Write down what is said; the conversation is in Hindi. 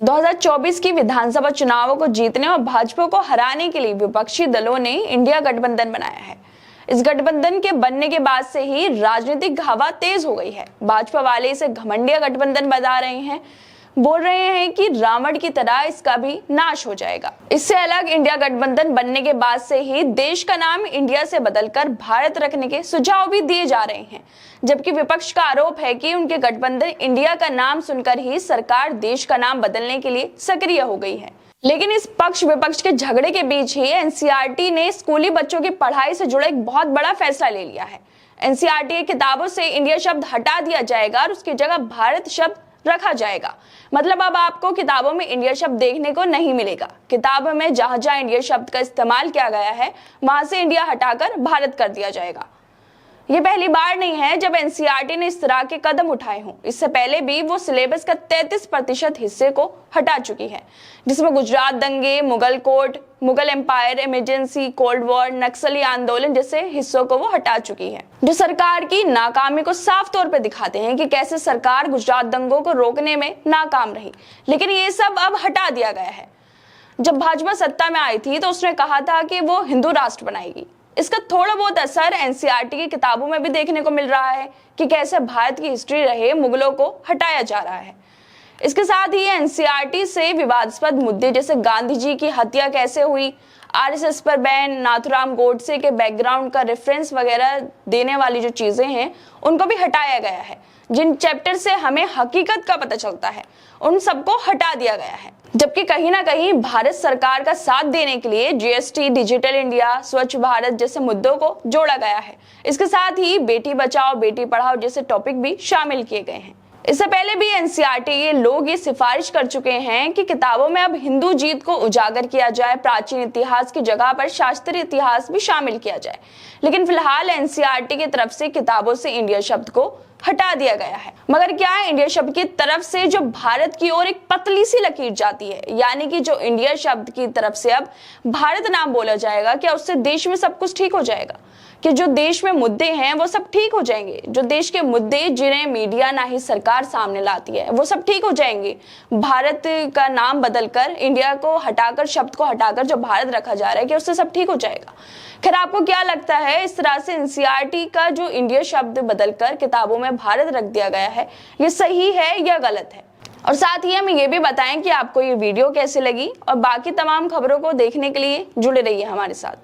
2024 की विधानसभा चुनावों को जीतने और भाजपा को हराने के लिए विपक्षी दलों ने इंडिया गठबंधन बनाया है। इस गठबंधन के बनने के बाद से ही राजनीतिक हवा तेज हो गई है। भाजपा वाले इसे घमंडिया गठबंधन बता रहे हैं, बोल रहे हैं कि रावण की तरह इसका भी नाश हो जाएगा। इससे अलग इंडिया गठबंधन बनने के बाद से ही देश का नाम इंडिया से बदलकर भारत रखने के सुझाव भी दिए जा रहे हैं, जबकि विपक्ष का आरोप है कि उनके गठबंधन इंडिया का नाम सुनकर ही सरकार देश का नाम बदलने के लिए सक्रिय हो गई है। लेकिन इस पक्ष विपक्ष के झगड़े के बीच ही एनसीईआरटी ने स्कूली बच्चों की पढ़ाई से जुड़ा एक बहुत बड़ा फैसला ले लिया है। एनसीईआरटी की किताबों से इंडिया शब्द हटा दिया जाएगा और उसकी जगह भारत शब्द रखा जाएगा। मतलब अब आपको किताबों में इंडिया शब्द देखने को नहीं मिलेगा। किताब में जहां जहां इंडिया शब्द का इस्तेमाल किया गया है वहां से इंडिया हटाकर भारत कर दिया जाएगा। ये पहली बार नहीं है जब एनसीईआरटी ने इस तरह के कदम उठाए हों। इससे पहले भी वो सिलेबस का 33% हिस्से को हटा चुकी है, जिसमें गुजरात दंगे, Mughal court, Mughal empire, emergency, cold war, नक्सली आंदोलन जैसे हिस्सों को वो हटा चुकी है, जो सरकार की नाकामी को साफ तौर पर दिखाते हैं कि कैसे सरकार गुजरात दंगों को रोकने में नाकाम रही। लेकिन ये सब अब हटा दिया गया है। जब भाजपा सत्ता में आई थी तो उसने कहा था कि वो हिंदू राष्ट्र बनाएगी। इसका थोड़ा बहुत असर एनसीईआरटी की किताबों में भी देखने को मिल रहा है कि कैसे भारत की हिस्ट्री रहे मुगलों को हटाया जा रहा है। इसके साथ ही एनसीईआरटी से विवादास्पद मुद्दे जैसे गांधी जी की हत्या कैसे हुई, आरएसएस पर बैन, नाथुराम गोडसे के बैकग्राउंड का रेफरेंस वगैरह देने वाली जो चीजें हैं उनको भी हटाया गया है। जिन चैप्टर से हमें हकीकत का पता चलता है उन सबको हटा दिया गया है। जबकि कहीं ना कहीं भारत सरकार का साथ देने के लिए जीएसटी, डिजिटल इंडिया, स्वच्छ भारत जैसे मुद्दों को जोड़ा गया है। इसके साथ ही बेटी बचाओ बेटी पढ़ाओ जैसे टॉपिक भी शामिल किए गए हैं। इससे पहले भी एनसीईआरटी के लोग ये सिफारिश कर चुके हैं कि किताबों में अब हिंदू जीत को उजागर किया जाए, प्राचीन इतिहास की जगह पर शास्त्रीय इतिहास भी शामिल किया जाए। लेकिन फिलहाल एनसीईआरटी की तरफ से किताबों से इंडिया शब्द को हटा दिया गया है। मगर क्या है, इंडिया शब्द की तरफ से जो भारत की ओर एक पतली सी लकीर जाती है, यानी कि जो इंडिया शब्द की तरफ से अब भारत नाम बोला जाएगा, क्या उससे देश में सब कुछ ठीक हो जाएगा? कि जो देश में मुद्दे हैं वो सब ठीक हो जाएंगे? जो देश के मुद्दे जिन्हें मीडिया ना ही सरकार सामने लाती है वो सब ठीक हो जाएंगे? भारत का नाम बदलकर इंडिया को हटाकर, शब्द को हटाकर जो भारत रखा जा रहा है, कि उससे सब ठीक हो जाएगा? खैर, आपको क्या लगता है, इस तरह से एनसीईआरटी का जो इंडिया शब्द बदलकर किताबों में भारत रख दिया गया है, ये सही है या गलत है? और साथ ही हमें ये भी बताएं कि आपको ये वीडियो कैसे लगी, और बाकी तमाम खबरों को देखने के लिए जुड़े रहिए हमारे साथ।